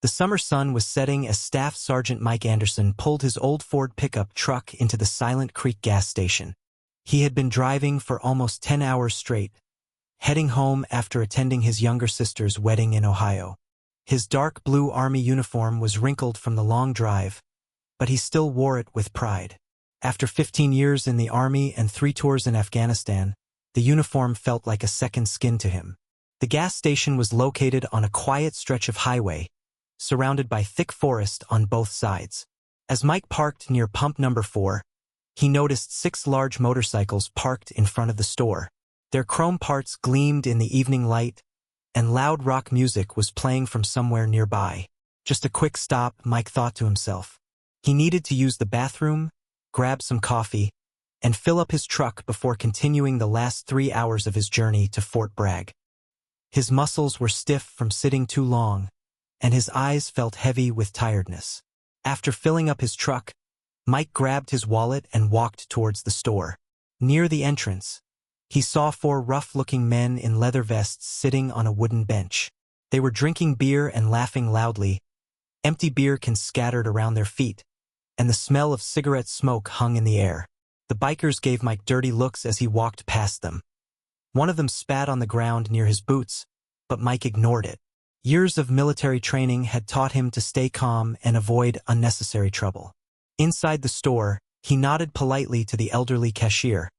The summer sun was setting as Staff Sergeant Mike Anderson pulled his old Ford pickup truck into the Silent Creek gas station. He had been driving for almost 10 hours straight, heading home after attending his younger sister's wedding in Ohio. His dark blue Army uniform was wrinkled from the long drive, but he still wore it with pride. After 15 years in the Army and 3 tours in Afghanistan, the uniform felt like a second skin to him. The gas station was located on a quiet stretch of highway, surrounded by thick forest on both sides. As Mike parked near pump number 4, he noticed 6 large motorcycles parked in front of the store. Their chrome parts gleamed in the evening light, and loud rock music was playing from somewhere nearby. Just a quick stop, Mike thought to himself. He needed to use the bathroom, grab some coffee, and fill up his truck before continuing the last 3 hours of his journey to Fort Bragg. His muscles were stiff from sitting too long, and his eyes felt heavy with tiredness. After filling up his truck, Mike grabbed his wallet and walked towards the store. Near the entrance, he saw 4 rough-looking men in leather vests sitting on a wooden bench. They were drinking beer and laughing loudly. Empty beer cans scattered around their feet, and the smell of cigarette smoke hung in the air. The bikers gave Mike dirty looks as he walked past them. One of them spat on the ground near his boots, but Mike ignored it. Years of military training had taught him to stay calm and avoid unnecessary trouble. Inside the store, he nodded politely to the elderly cashier,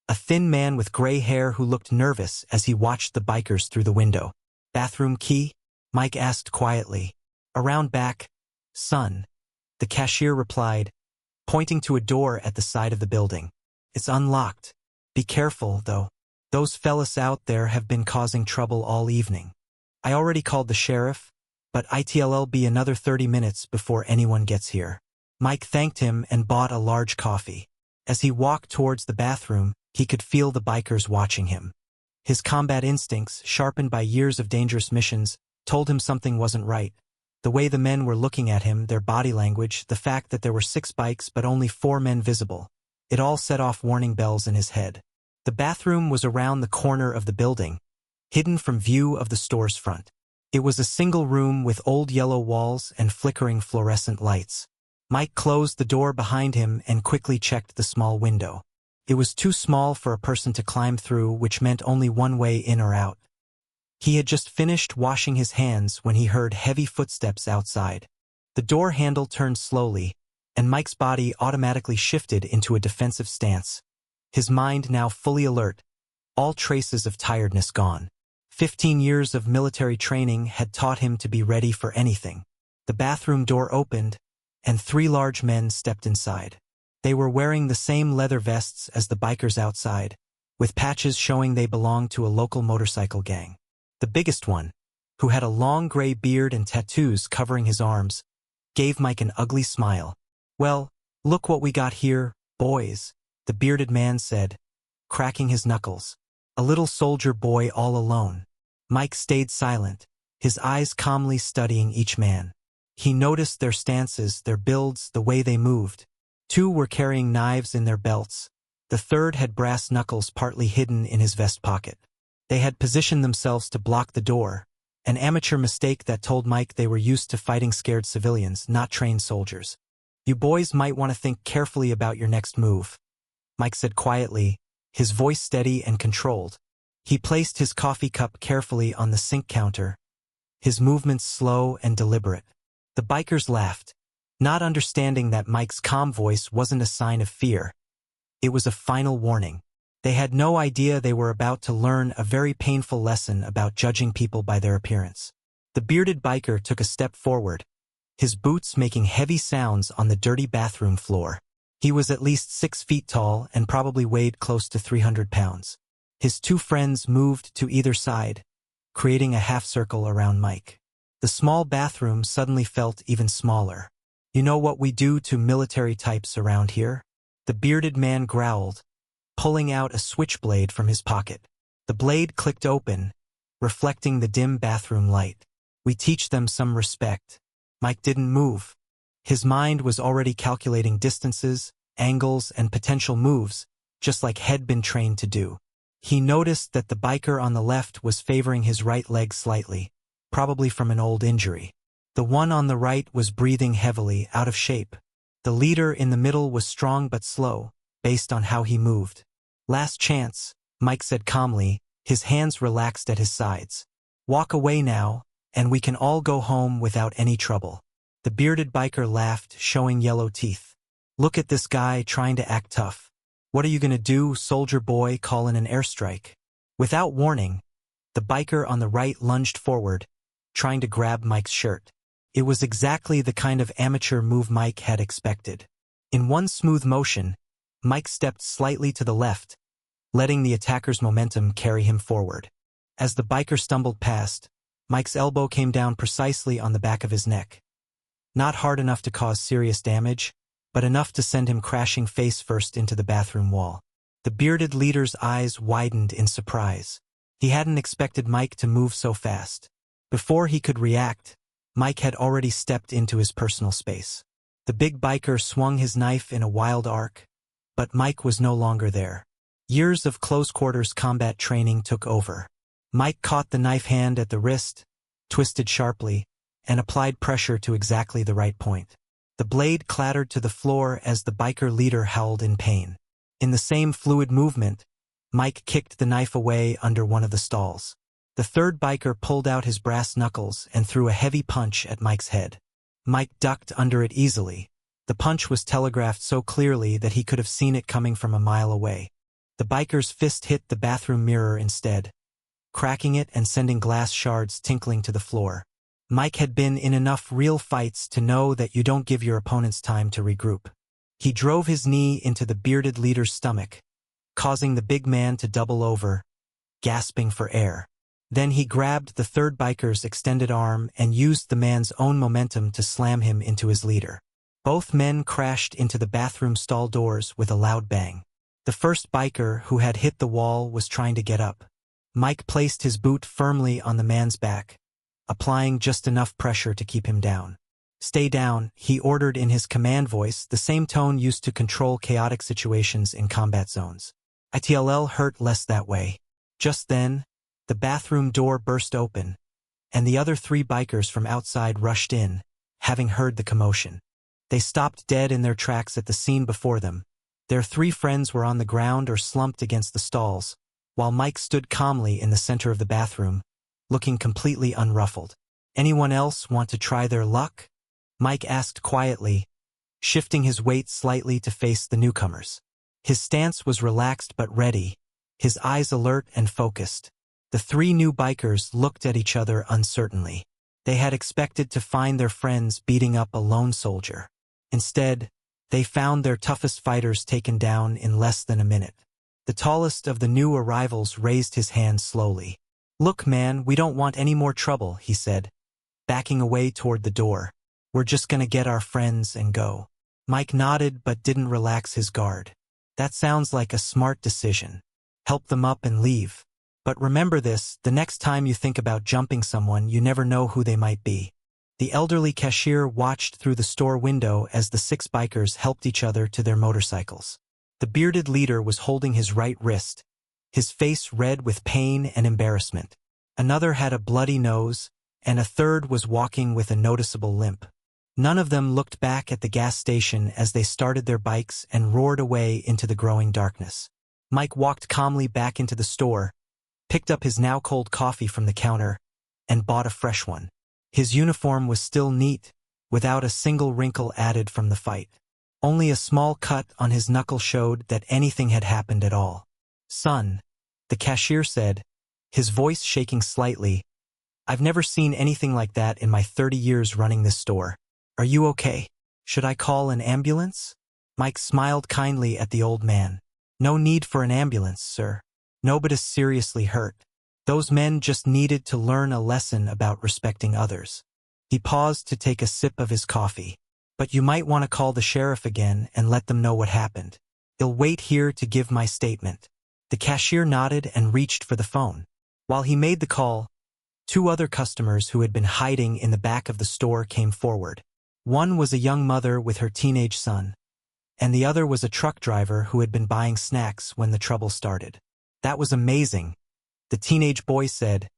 a thin man with gray hair who looked nervous as he watched the bikers through the window. "Bathroom key?" Mike asked quietly. "Around back, son," the cashier replied, pointing to a door at the side of the building. "It's unlocked. Be careful, though. Those fellas out there have been causing trouble all evening. I already called the sheriff, but it'll be another 30 minutes before anyone gets here." Mike thanked him and bought a large coffee. As he walked towards the bathroom, he could feel the bikers watching him. His combat instincts, sharpened by years of dangerous missions, told him something wasn't right. The way the men were looking at him, their body language, the fact that there were 6 bikes but only 4 men visible, it all set off warning bells in his head. The bathroom was around the corner of the building, hidden from view of the store's front. It was a single room with old yellow walls and flickering fluorescent lights. Mike closed the door behind him and quickly checked the small window. It was too small for a person to climb through, which meant only one way in or out. He had just finished washing his hands when he heard heavy footsteps outside. The door handle turned slowly, and Mike's body automatically shifted into a defensive stance. His mind now fully alert, all traces of tiredness gone. 15 years of military training had taught him to be ready for anything. The bathroom door opened, and 3 large men stepped inside. They were wearing the same leather vests as the bikers outside, with patches showing they belonged to a local motorcycle gang. The biggest one, who had a long gray beard and tattoos covering his arms, gave Mike an ugly smile. "Well, look what we got here, boys," the bearded man said, cracking his knuckles. "A little soldier boy all alone." Mike stayed silent, his eyes calmly studying each man. He noticed their stances, their builds, the way they moved. 2 were carrying knives in their belts. The 3rd had brass knuckles partly hidden in his vest pocket. They had positioned themselves to block the door, an amateur mistake that told Mike they were used to fighting scared civilians, not trained soldiers. "You boys might want to think carefully about your next move," Mike said quietly, his voice steady and controlled. He placed his coffee cup carefully on the sink counter, his movements slow and deliberate. The bikers laughed, not understanding that Mike's calm voice wasn't a sign of fear. It was a final warning. They had no idea they were about to learn a very painful lesson about judging people by their appearance. The bearded biker took a step forward, his boots making heavy sounds on the dirty bathroom floor. He was at least 6 feet tall and probably weighed close to 300 pounds. His 2 friends moved to either side, creating a half-circle around Mike. The small bathroom suddenly felt even smaller. "You know what we do to military types around here?" The bearded man growled, pulling out a switchblade from his pocket. The blade clicked open, reflecting the dim bathroom light. "We teach them some respect." Mike didn't move. His mind was already calculating distances, angles, and potential moves, just like he'd been trained to do. He noticed that the biker on the left was favoring his right leg slightly, probably from an old injury. The one on the right was breathing heavily, out of shape. The leader in the middle was strong but slow, based on how he moved. "Last chance," Mike said calmly, his hands relaxed at his sides. "Walk away now, and we can all go home without any trouble." The bearded biker laughed, showing yellow teeth. "Look at this guy trying to act tough. What are you gonna do, soldier boy, call in an airstrike?" Without warning, the biker on the right lunged forward, trying to grab Mike's shirt. It was exactly the kind of amateur move Mike had expected. In one smooth motion, Mike stepped slightly to the left, letting the attacker's momentum carry him forward. As the biker stumbled past, Mike's elbow came down precisely on the back of his neck. Not hard enough to cause serious damage, but enough to send him crashing face first into the bathroom wall. The bearded leader's eyes widened in surprise. He hadn't expected Mike to move so fast. Before he could react, Mike had already stepped into his personal space. The big biker swung his knife in a wild arc, but Mike was no longer there. Years of close-quarters combat training took over. Mike caught the knife hand at the wrist, twisted sharply, and applied pressure to exactly the right point. The blade clattered to the floor as the biker leader howled in pain. In the same fluid movement, Mike kicked the knife away under one of the stalls. The third biker pulled out his brass knuckles and threw a heavy punch at Mike's head. Mike ducked under it easily. The punch was telegraphed so clearly that he could have seen it coming from a mile away. The biker's fist hit the bathroom mirror instead, cracking it and sending glass shards tinkling to the floor. Mike had been in enough real fights to know that you don't give your opponents time to regroup. He drove his knee into the bearded leader's stomach, causing the big man to double over, gasping for air. Then he grabbed the third biker's extended arm and used the man's own momentum to slam him into his leader. Both men crashed into the bathroom stall doors with a loud bang. The first biker, who had hit the wall, was trying to get up. Mike placed his boot firmly on the man's back, applying just enough pressure to keep him down. "Stay down," he ordered in his command voice, the same tone used to control chaotic situations in combat zones. "It'll hurt less that way." Just then, the bathroom door burst open, and the other three bikers from outside rushed in, having heard the commotion. They stopped dead in their tracks at the scene before them. Their three friends were on the ground or slumped against the stalls, while Mike stood calmly in the center of the bathroom, looking completely unruffled. "Anyone else want to try their luck?" Mike asked quietly, shifting his weight slightly to face the newcomers. His stance was relaxed but ready, his eyes alert and focused. The three new bikers looked at each other uncertainly. They had expected to find their friends beating up a lone soldier. Instead, they found their toughest fighters taken down in less than a minute. The tallest of the new arrivals raised his hand slowly. "Look, man, we don't want any more trouble," he said, backing away toward the door. "We're just gonna get our friends and go." Mike nodded but didn't relax his guard. "That sounds like a smart decision. Help them up and leave. But remember this, the next time you think about jumping someone, you never know who they might be." The elderly cashier watched through the store window as the six bikers helped each other to their motorcycles. The bearded leader was holding his right wrist, his face red with pain and embarrassment. Another had a bloody nose, and a third was walking with a noticeable limp. None of them looked back at the gas station as they started their bikes and roared away into the growing darkness. Mike walked calmly back into the store, picked up his now cold coffee from the counter, and bought a fresh one. His uniform was still neat, without a single wrinkle added from the fight. Only a small cut on his knuckle showed that anything had happened at all. "Son," the cashier said, his voice shaking slightly, "I've never seen anything like that in my 30 years running this store. Are you okay? Should I call an ambulance?" Mike smiled kindly at the old man. "No need for an ambulance, sir. Nobody's seriously hurt. Those men just needed to learn a lesson about respecting others." He paused to take a sip of his coffee. "But you might want to call the sheriff again and let them know what happened. I'll wait here to give my statement." The cashier nodded and reached for the phone. While he made the call, two other customers who had been hiding in the back of the store came forward. One was a young mother with her teenage son, and the other was a truck driver who had been buying snacks when the trouble started. "That was amazing," the teenage boy said,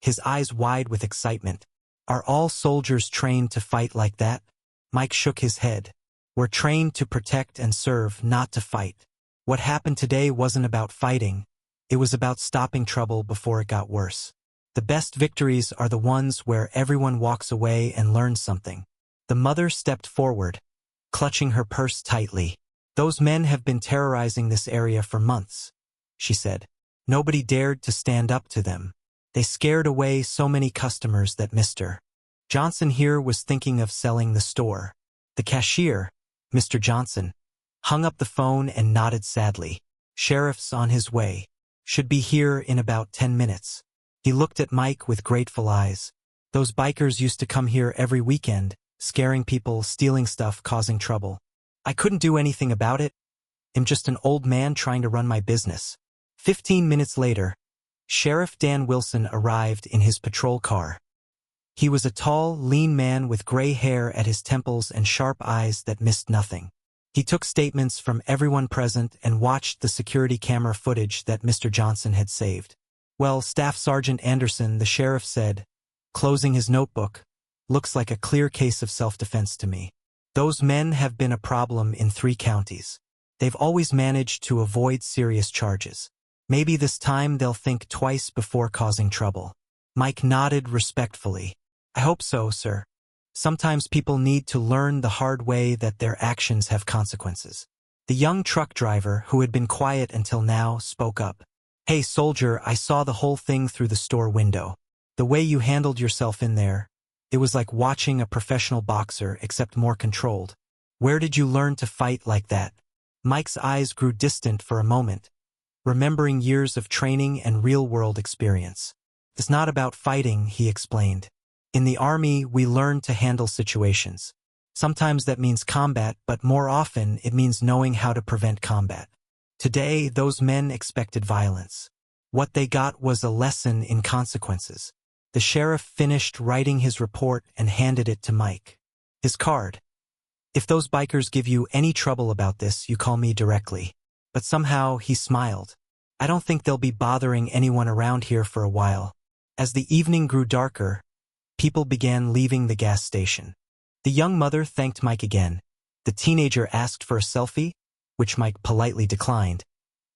his eyes wide with excitement. Are all soldiers trained to fight like that? Mike shook his head. We're trained to protect and serve, not to fight. What happened today wasn't about fighting. It was about stopping trouble before it got worse. The best victories are the ones where everyone walks away and learns something. The mother stepped forward, clutching her purse tightly. Those men have been terrorizing this area for months, she said. Nobody dared to stand up to them. They scared away so many customers that missed her. Johnson here was thinking of selling the store. The cashier, Mr. Johnson, hung up the phone and nodded sadly. Sheriff's on his way. Should be here in about 10 minutes. He looked at Mike with grateful eyes. Those bikers used to come here every weekend, scaring people, stealing stuff, causing trouble. I couldn't do anything about it. I'm just an old man trying to run my business. 15 minutes later, Sheriff Dan Wilson arrived in his patrol car. He was a tall, lean man with gray hair at his temples and sharp eyes that missed nothing. He took statements from everyone present and watched the security camera footage that Mr. Johnson had saved. Well, Staff Sergeant Anderson, the sheriff said, closing his notebook, looks like a clear case of self-defense to me. Those men have been a problem in 3 counties. They've always managed to avoid serious charges. Maybe this time they'll think twice before causing trouble. Mike nodded respectfully. I hope so, sir. Sometimes people need to learn the hard way that their actions have consequences. The young truck driver, who had been quiet until now, spoke up. Hey, soldier, I saw the whole thing through the store window. The way you handled yourself in there, it was like watching a professional boxer, except more controlled. Where did you learn to fight like that? Mike's eyes grew distant for a moment, remembering years of training and real-world experience. It's not about fighting, he explained. In the Army, we learn to handle situations. Sometimes that means combat, but more often it means knowing how to prevent combat. Today, those men expected violence. What they got was a lesson in consequences. The sheriff finished writing his report and handed it to Mike. His card. If those bikers give you any trouble about this, you call me directly. But somehow he smiled. I don't think they'll be bothering anyone around here for a while. As the evening grew darker, people began leaving the gas station. The young mother thanked Mike again. The teenager asked for a selfie, which Mike politely declined,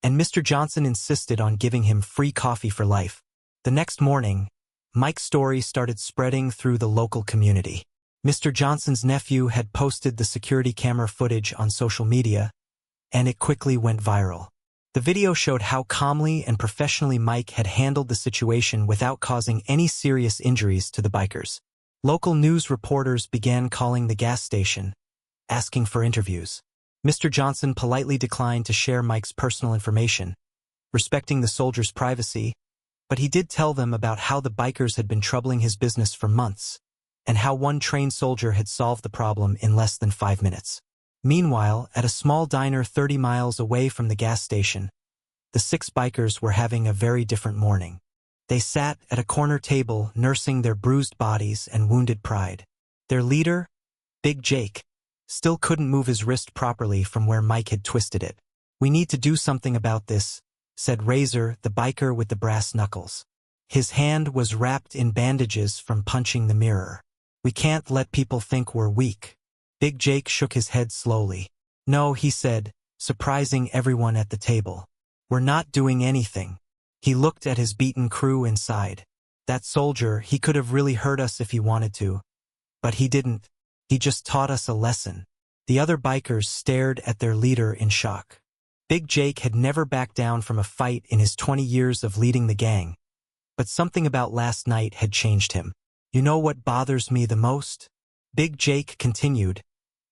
and Mr. Johnson insisted on giving him free coffee for life. The next morning, Mike's story started spreading through the local community. Mr. Johnson's nephew had posted the security camera footage on social media, and it quickly went viral. The video showed how calmly and professionally Mike had handled the situation without causing any serious injuries to the bikers. Local news reporters began calling the gas station, asking for interviews. Mr. Johnson politely declined to share Mike's personal information, respecting the soldiers' privacy, but he did tell them about how the bikers had been troubling his business for months, and how one trained soldier had solved the problem in less than 5 minutes. Meanwhile, at a small diner 30 miles away from the gas station, the 6 bikers were having a very different morning. They sat at a corner table nursing their bruised bodies and wounded pride. Their leader, Big Jake, still couldn't move his wrist properly from where Mike had twisted it. We need to do something about this, said Razor, the biker with the brass knuckles. His hand was wrapped in bandages from punching the mirror. We can't let people think we're weak. Big Jake shook his head slowly. No, he said, surprising everyone at the table. We're not doing anything. He looked at his beaten crew inside. That soldier, he could have really hurt us if he wanted to. But he didn't. He just taught us a lesson. The other bikers stared at their leader in shock. Big Jake had never backed down from a fight in his 20 years of leading the gang. But something about last night had changed him. You know what bothers me the most? Big Jake continued,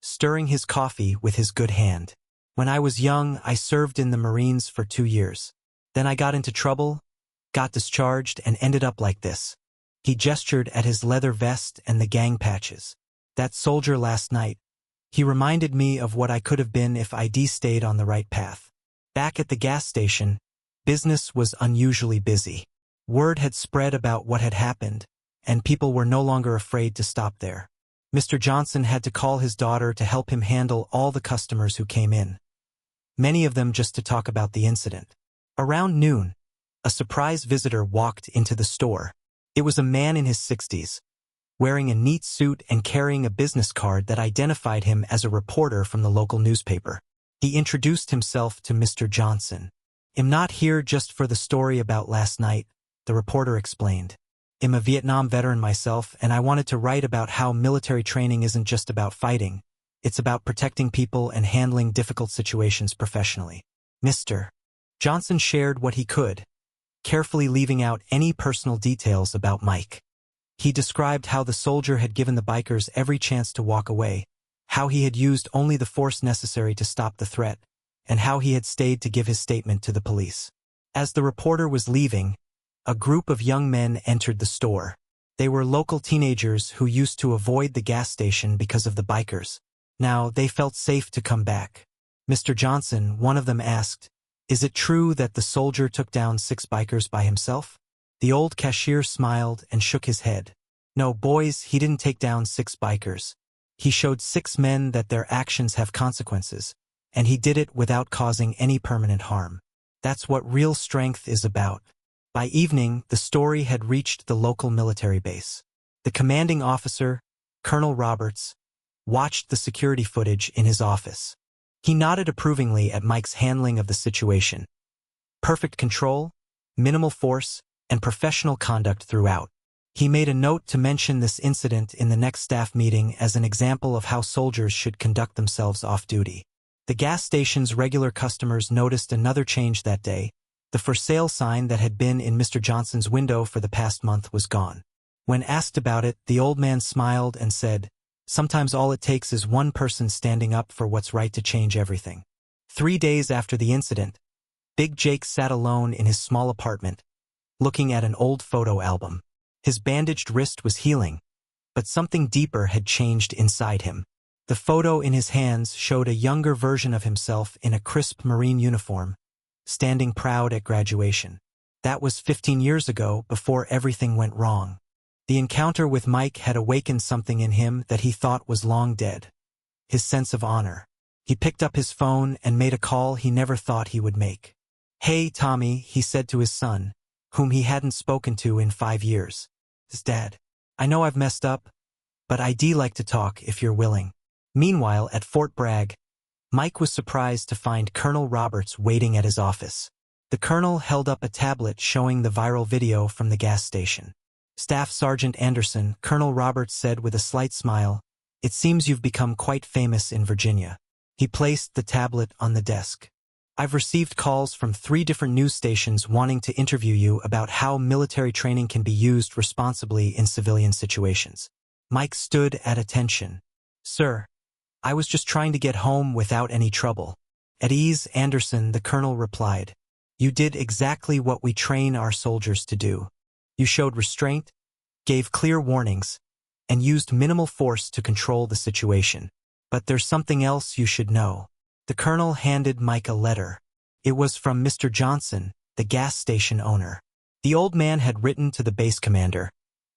stirring his coffee with his good hand. When I was young, I served in the Marines for 2 years. Then I got into trouble, got discharged, and ended up like this. He gestured at his leather vest and the gang patches. That soldier last night, he reminded me of what I could have been if I'd stayed on the right path. Back at the gas station, business was unusually busy. Word had spread about what had happened, and people were no longer afraid to stop there. Mr. Johnson had to call his daughter to help him handle all the customers who came in, many of them just to talk about the incident. Around noon, a surprise visitor walked into the store. It was a man in his 60s, wearing a neat suit and carrying a business card that identified him as a reporter from the local newspaper. He introduced himself to Mr. Johnson. "I'm not here just for the story about last night," the reporter explained. "I'm a Vietnam veteran myself, and I wanted to write about how military training isn't just about fighting. It's about protecting people and handling difficult situations professionally." Mr. Johnson shared what he could, carefully leaving out any personal details about Mike. He described how the soldier had given the bikers every chance to walk away, how he had used only the force necessary to stop the threat, and how he had stayed to give his statement to the police. As the reporter was leaving, a group of young men entered the store. They were local teenagers who used to avoid the gas station because of the bikers. Now they felt safe to come back. "Mr. Johnson," one of them asked, "is it true that the soldier took down 6 bikers by himself?" The old cashier smiled and shook his head. "No, boys, he didn't take down 6 bikers. He showed 6 men that their actions have consequences, and he did it without causing any permanent harm. That's what real strength is about." By evening, the story had reached the local military base. The commanding officer, Colonel Roberts, watched the security footage in his office. He nodded approvingly at Mike's handling of the situation. Perfect control, minimal force, and professional conduct throughout. He made a note to mention this incident in the next staff meeting as an example of how soldiers should conduct themselves off-duty. The gas station's regular customers noticed another change that day. The for sale sign that had been in Mr. Johnson's window for the past month was gone. When asked about it, the old man smiled and said, "Sometimes all it takes is one person standing up for what's right to change everything." 3 days after the incident, Big Jake sat alone in his small apartment, looking at an old photo album. His bandaged wrist was healing, but something deeper had changed inside him. The photo in his hands showed a younger version of himself in a crisp Marine uniform, standing proud at graduation. That was 15 years ago, before everything went wrong. The encounter with Mike had awakened something in him that he thought was long dead. His sense of honor. He picked up his phone and made a call he never thought he would make. "Hey, Tommy," he said to his son, whom he hadn't spoken to in 5 years. "His dad. I know I've messed up, but I'd like to talk if you're willing." Meanwhile, at Fort Bragg, Mike was surprised to find Colonel Roberts waiting at his office. The colonel held up a tablet showing the viral video from the gas station. "Staff Sergeant Anderson," Colonel Roberts said with a slight smile, "it seems you've become quite famous in Virginia." He placed the tablet on the desk. "I've received calls from 3 different news stations wanting to interview you about how military training can be used responsibly in civilian situations." Mike stood at attention. "Sir, I was just trying to get home without any trouble." "At ease, Anderson," the colonel replied. "You did exactly what we train our soldiers to do. You showed restraint, gave clear warnings, and used minimal force to control the situation. But there's something else you should know." The colonel handed Mike a letter. It was from Mr. Johnson, the gas station owner. The old man had written to the base commander,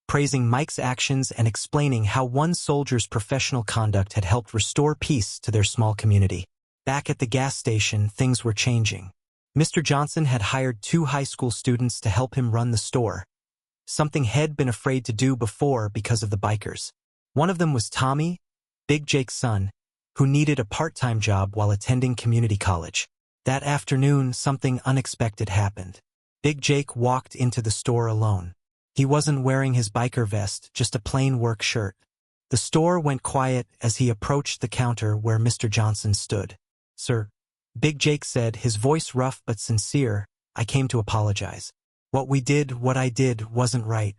praising Mike's actions and explaining how one soldier's professional conduct had helped restore peace to their small community. Back at the gas station, things were changing. Mr. Johnson had hired 2 high school students to help him run the store, something he'd been afraid to do before because of the bikers. One of them was Tommy, Big Jake's son, who needed a part-time job while attending community college. That afternoon, something unexpected happened. Big Jake walked into the store alone. He wasn't wearing his biker vest, just a plain work shirt. The store went quiet as he approached the counter where Mr. Johnson stood. "Sir," Big Jake said, his voice rough but sincere, "I came to apologize. What I did wasn't right.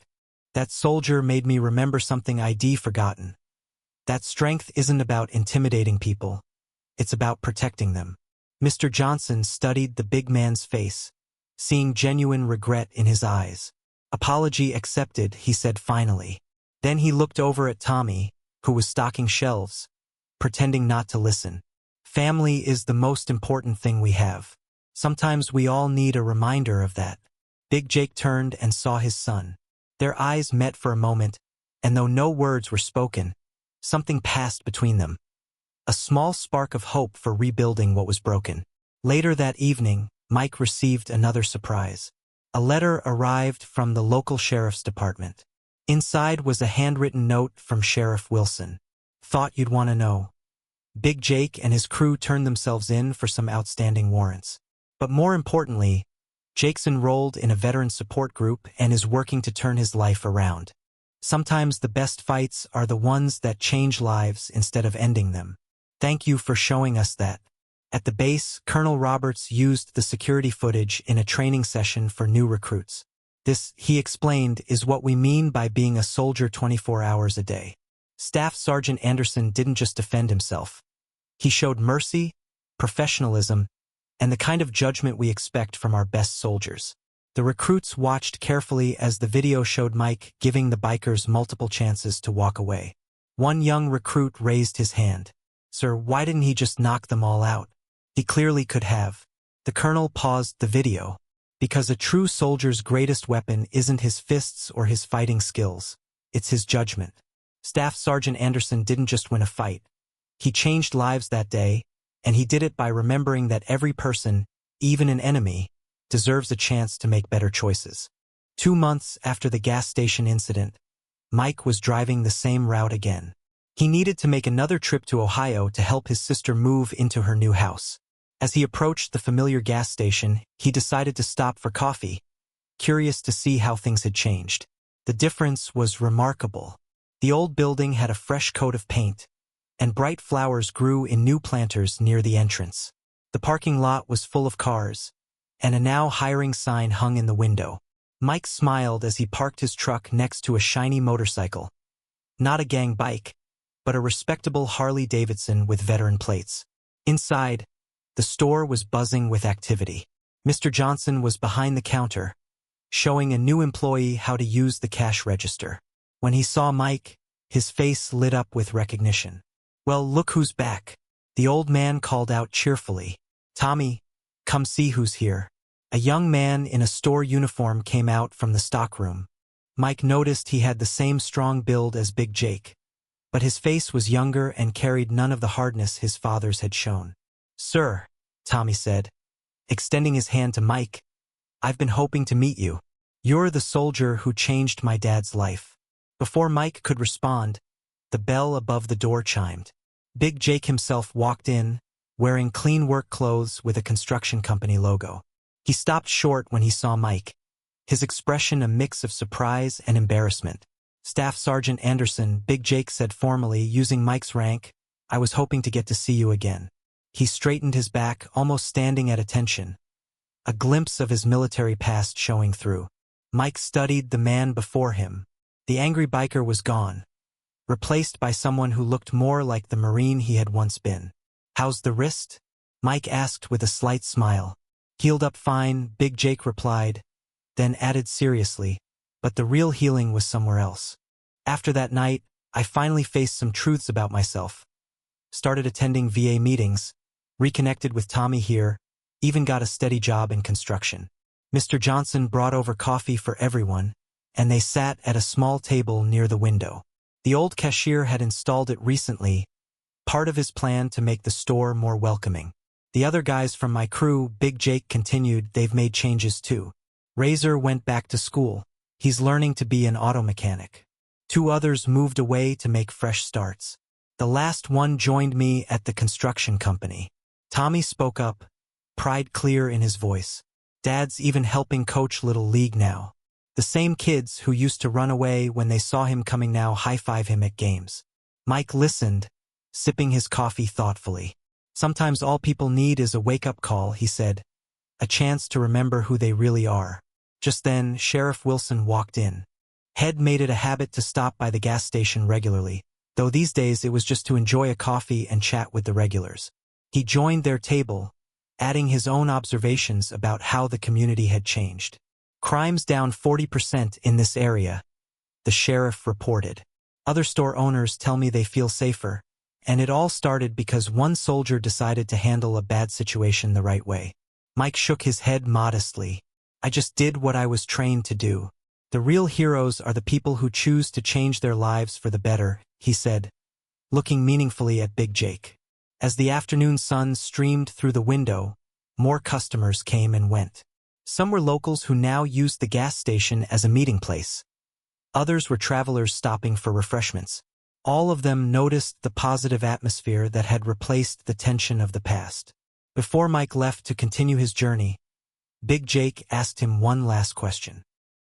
That soldier made me remember something I'd forgotten. That strength isn't about intimidating people. It's about protecting them." Mr. Johnson studied the big man's face, seeing genuine regret in his eyes. "Apology accepted," he said finally. Then he looked over at Tommy, who was stocking shelves, pretending not to listen. "Family is the most important thing we have. Sometimes we all need a reminder of that." Big Jake turned and saw his son. Their eyes met for a moment, and though no words were spoken, something passed between them. A small spark of hope for rebuilding what was broken. Later that evening, Mike received another surprise. A letter arrived from the local sheriff's department. Inside was a handwritten note from Sheriff Wilson. Thought you'd want to know. Big Jake and his crew turned themselves in for some outstanding warrants. But more importantly, Jake's enrolled in a veteran support group and is working to turn his life around. Sometimes the best fights are the ones that change lives instead of ending them. Thank you for showing us that. At the base, Colonel Roberts used the security footage in a training session for new recruits. This, he explained, is what we mean by being a soldier 24 hours a day. Staff Sergeant Anderson didn't just defend himself. He showed mercy, professionalism, and the kind of judgment we expect from our best soldiers. The recruits watched carefully as the video showed Mike giving the bikers multiple chances to walk away. One young recruit raised his hand. "Sir, why didn't he just knock them all out?" He clearly could have. The colonel paused the video. Because a true soldier's greatest weapon isn't his fists or his fighting skills. It's his judgment. Staff Sergeant Anderson didn't just win a fight. He changed lives that day, and he did it by remembering that every person, even an enemy, deserves a chance to make better choices. 2 months after the gas station incident, Mike was driving the same route again. He needed to make another trip to Ohio to help his sister move into her new house. As he approached the familiar gas station, he decided to stop for coffee, curious to see how things had changed. The difference was remarkable. The old building had a fresh coat of paint, and bright flowers grew in new planters near the entrance. The parking lot was full of cars, and a now hiring sign hung in the window. Mike smiled as he parked his truck next to a shiny motorcycle. Not a gang bike, but a respectable Harley-Davidson with veteran plates. Inside, the store was buzzing with activity. Mr. Johnson was behind the counter, showing a new employee how to use the cash register. When he saw Mike, his face lit up with recognition. "Well, look who's back," the old man called out cheerfully. "Tommy, come see who's here." A young man in a store uniform came out from the stockroom. Mike noticed he had the same strong build as Big Jake, but his face was younger and carried none of the hardness his father's had shown. "Sir," Tommy said, extending his hand to Mike, "I've been hoping to meet you. You're the soldier who changed my dad's life." Before Mike could respond, the bell above the door chimed. Big Jake himself walked in, wearing clean work clothes with a construction company logo. He stopped short when he saw Mike, his expression a mix of surprise and embarrassment. "Staff Sergeant Anderson," Big Jake said formally, using Mike's rank, "I was hoping to get to see you again." He straightened his back, almost standing at attention, a glimpse of his military past showing through. Mike studied the man before him. The angry biker was gone, replaced by someone who looked more like the Marine he had once been. "How's the wrist?" Mike asked with a slight smile. "Healed up fine," Big Jake replied, then added seriously, "but the real healing was somewhere else. After that night, I finally faced some truths about myself. Started attending VA meetings, reconnected with Tommy here, even got a steady job in construction." Mr. Johnson brought over coffee for everyone, and they sat at a small table near the window. The old cashier had installed it recently, part of his plan to make the store more welcoming. "The other guys from my crew," Big Jake continued, "they've made changes too. Razor went back to school. He's learning to be an auto mechanic. 2 others moved away to make fresh starts. The last one joined me at the construction company." Tommy spoke up, pride clear in his voice. "Dad's even helping coach Little League now. The same kids who used to run away when they saw him coming now high-five him at games." Mike listened, sipping his coffee thoughtfully. "Sometimes all people need is a wake-up call," he said, "a chance to remember who they really are." Just then, Sheriff Wilson walked in. Head made it a habit to stop by the gas station regularly, though these days it was just to enjoy a coffee and chat with the regulars. He joined their table, adding his own observations about how the community had changed. "Crime's down 40% in this area," the sheriff reported. "Other store owners tell me they feel safer, and it all started because one soldier decided to handle a bad situation the right way." Mike shook his head modestly. "I just did what I was trained to do. The real heroes are the people who choose to change their lives for the better," he said, looking meaningfully at Big Jake. As the afternoon sun streamed through the window, more customers came and went. Some were locals who now used the gas station as a meeting place. Others were travelers stopping for refreshments. All of them noticed the positive atmosphere that had replaced the tension of the past. Before Mike left to continue his journey, Big Jake asked him one last question.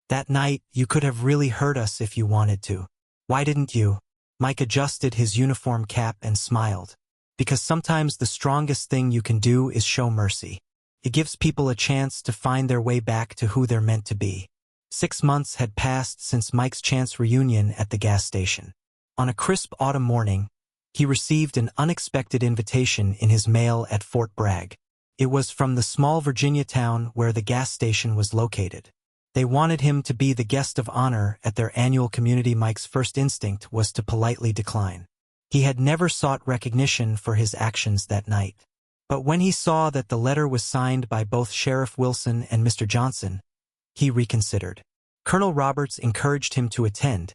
"That night, you could have really hurt us if you wanted to. Why didn't you?" Mike adjusted his uniform cap and smiled. "Because sometimes the strongest thing you can do is show mercy. It gives people a chance to find their way back to who they're meant to be." 6 months had passed since Mike's chance reunion at the gas station. On a crisp autumn morning, he received an unexpected invitation in his mail at Fort Bragg. It was from the small Virginia town where the gas station was located. They wanted him to be the guest of honor at their annual community. Mike's first instinct was to politely decline. He had never sought recognition for his actions that night. But when he saw that the letter was signed by both Sheriff Wilson and Mr. Johnson, he reconsidered. Colonel Roberts encouraged him to attend,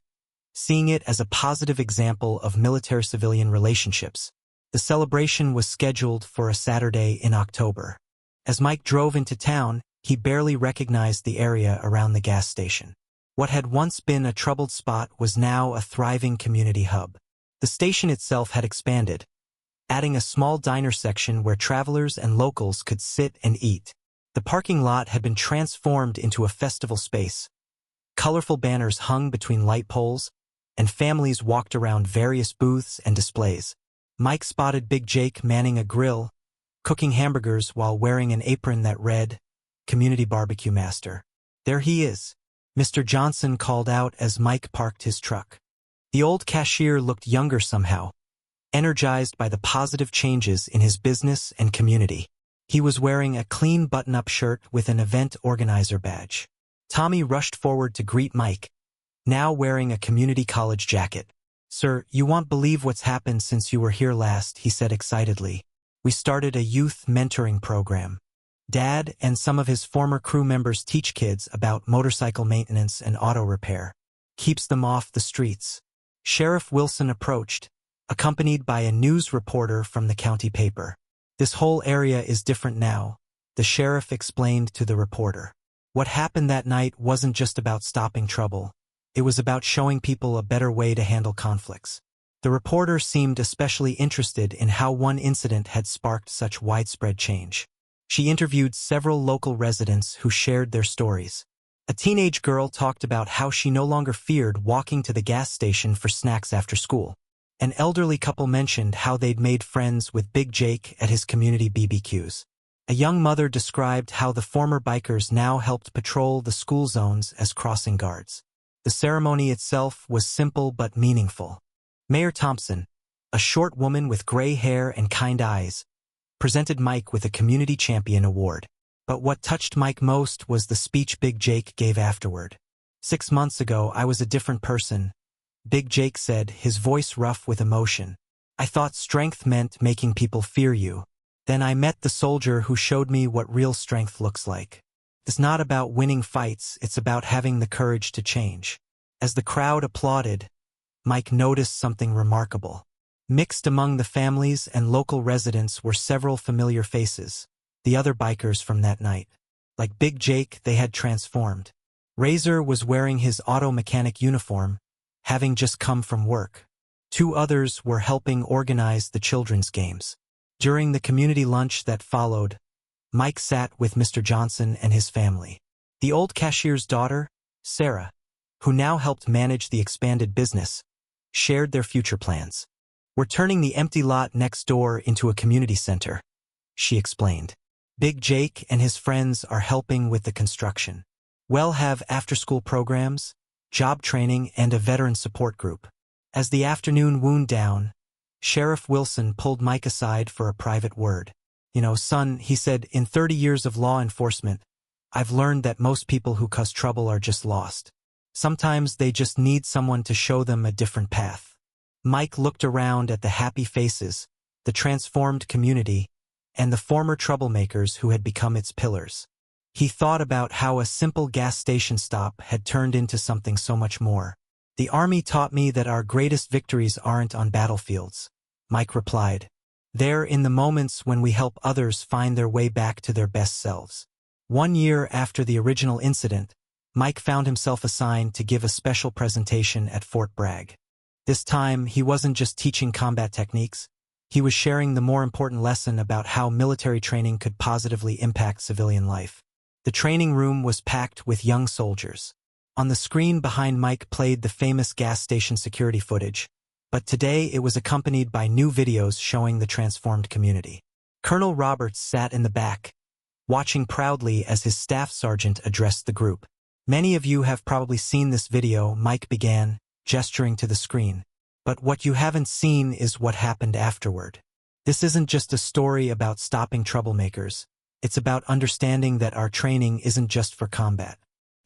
seeing it as a positive example of military-civilian relationships. The celebration was scheduled for a Saturday in October. As Mike drove into town, he barely recognized the area around the gas station. What had once been a troubled spot was now a thriving community hub. The station itself had expanded, adding a small diner section where travelers and locals could sit and eat. The parking lot had been transformed into a festival space. Colorful banners hung between light poles, and families walked around various booths and displays. Mike spotted Big Jake manning a grill, cooking hamburgers while wearing an apron that read, "Community Barbecue Master." "There he is," Mr. Johnson called out as Mike parked his truck. The old cashier looked younger somehow, energized by the positive changes in his business and community. He was wearing a clean button-up shirt with an event organizer badge. Tommy rushed forward to greet Mike, now wearing a community college jacket. "Sir, you won't believe what's happened since you were here last," he said excitedly. "We started a youth mentoring program. Dad and some of his former crew members teach kids about motorcycle maintenance and auto repair. Keeps them off the streets." Sheriff Wilson approached, accompanied by a news reporter from the county paper. "This whole area is different now," the sheriff explained to the reporter. "What happened that night wasn't just about stopping trouble. It was about showing people a better way to handle conflicts." The reporter seemed especially interested in how one incident had sparked such widespread change. She interviewed several local residents who shared their stories. A teenage girl talked about how she no longer feared walking to the gas station for snacks after school. An elderly couple mentioned how they'd made friends with Big Jake at his community BBQs. A young mother described how the former bikers now helped patrol the school zones as crossing guards. The ceremony itself was simple but meaningful. Mayor Thompson, a short woman with gray hair and kind eyes, presented Mike with a Community Champion Award. But what touched Mike most was the speech Big Jake gave afterward. "6 months ago, I was a different person," Big Jake said, his voice rough with emotion. "I thought strength meant making people fear you. Then I met the soldier who showed me what real strength looks like. It's not about winning fights, it's about having the courage to change." As the crowd applauded, Mike noticed something remarkable. Mixed among the families and local residents were several familiar faces, the other bikers from that night. Like Big Jake, they had transformed. Razor was wearing his auto mechanic uniform, having just come from work. 2 others were helping organize the children's games. During the community lunch that followed, Mike sat with Mr. Johnson and his family. The old cashier's daughter, Sarah, who now helped manage the expanded business, shared their future plans. "We're turning the empty lot next door into a community center," she explained. "Big Jake and his friends are helping with the construction. We'll have after-school programs, job training, and a veteran support group." As the afternoon wound down, Sheriff Wilson pulled Mike aside for a private word. "You know, son," he said, "in 30 years of law enforcement, I've learned that most people who cause trouble are just lost. Sometimes they just need someone to show them a different path." Mike looked around at the happy faces, the transformed community, and the former troublemakers who had become its pillars. He thought about how a simple gas station stop had turned into something so much more. "The Army taught me that our greatest victories aren't on battlefields," Mike replied. "They're in the moments when we help others find their way back to their best selves." 1 year after the original incident, Mike found himself assigned to give a special presentation at Fort Bragg. This time, he wasn't just teaching combat techniques, he was sharing the more important lesson about how military training could positively impact civilian life. The training room was packed with young soldiers. On the screen behind Mike played the famous gas station security footage, but today it was accompanied by new videos showing the transformed community. Colonel Roberts sat in the back, watching proudly as his staff sergeant addressed the group. Many of you have probably seen this video, Mike began, gesturing to the screen. But what you haven't seen is what happened afterward. This isn't just a story about stopping troublemakers. It's about understanding that our training isn't just for combat.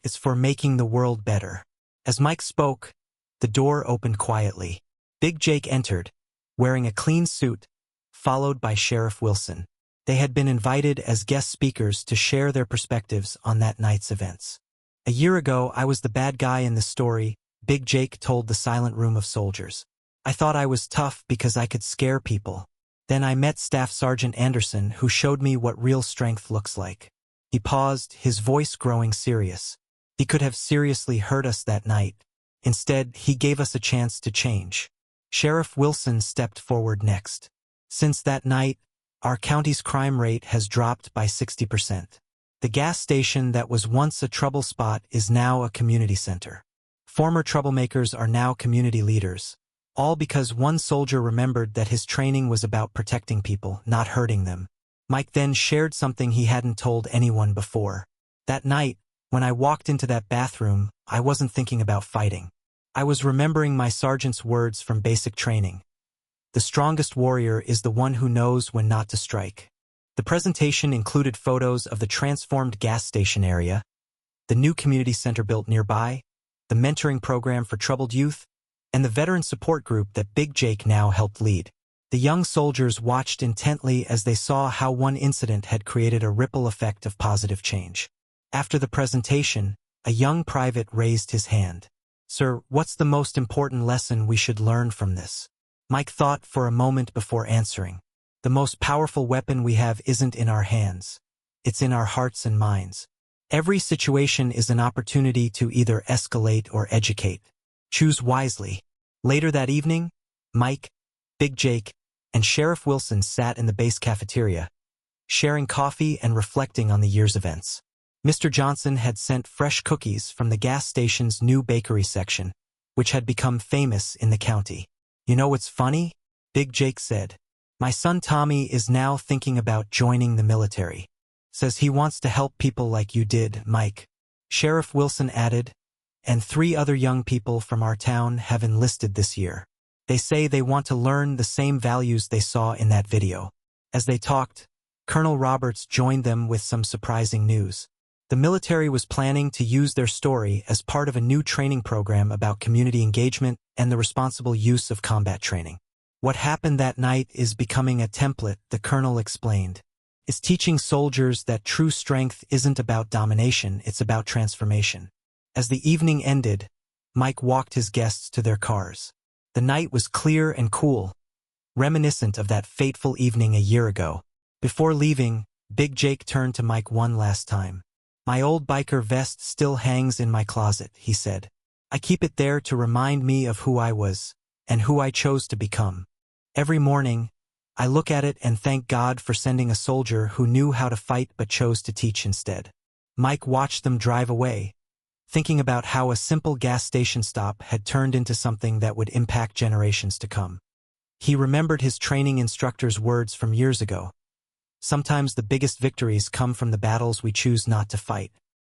It's for making the world better. As Mike spoke, the door opened quietly. Big Jake entered, wearing a clean suit, followed by Sheriff Wilson. They had been invited as guest speakers to share their perspectives on that night's events. "A year ago, I was the bad guy in the story," Big Jake told the silent room of soldiers. "I thought I was tough because I could scare people. Then I met Staff Sergeant Anderson, who showed me what real strength looks like." He paused, his voice growing serious. He could have seriously hurt us that night. Instead, he gave us a chance to change. Sheriff Wilson stepped forward next. "Since that night, our county's crime rate has dropped by 60%. The gas station that was once a trouble spot is now a community center. Former troublemakers are now community leaders. All because one soldier remembered that his training was about protecting people, not hurting them." Mike then shared something he hadn't told anyone before. "That night, when I walked into that bathroom, I wasn't thinking about fighting. I was remembering my sergeant's words from basic training. The strongest warrior is the one who knows when not to strike." The presentation included photos of the transformed gas station area, the new community center built nearby, the mentoring program for troubled youth, and the veteran support group that Big Jake now helped lead. The young soldiers watched intently as they saw how one incident had created a ripple effect of positive change. After the presentation, a young private raised his hand. "Sir, what's the most important lesson we should learn from this?" Mike thought for a moment before answering. "The most powerful weapon we have isn't in our hands. It's in our hearts and minds. Every situation is an opportunity to either escalate or educate. Choose wisely." Later that evening, Mike, Big Jake, and Sheriff Wilson sat in the base cafeteria, sharing coffee and reflecting on the year's events. Mr. Johnson had sent fresh cookies from the gas station's new bakery section, which had become famous in the county. "You know what's funny?" Big Jake said. "My son Tommy is now thinking about joining the military. Says he wants to help people like you did, Mike." Sheriff Wilson added, "And 3 other young people from our town have enlisted this year. They say they want to learn the same values they saw in that video." As they talked, Colonel Roberts joined them with some surprising news. The military was planning to use their story as part of a new training program about community engagement and the responsible use of combat training. "What happened that night is becoming a template," the colonel explained. "It's teaching soldiers that true strength isn't about domination, it's about transformation." As the evening ended, Mike walked his guests to their cars. The night was clear and cool, reminiscent of that fateful evening a year ago. Before leaving, Big Jake turned to Mike one last time. "My old biker vest still hangs in my closet," he said. "I keep it there to remind me of who I was, and who I chose to become. Every morning, I look at it and thank God for sending a soldier who knew how to fight but chose to teach instead." Mike watched them drive away, thinking about how a simple gas station stop had turned into something that would impact generations to come. He remembered his training instructor's words from years ago. "Sometimes the biggest victories come from the battles we choose not to fight."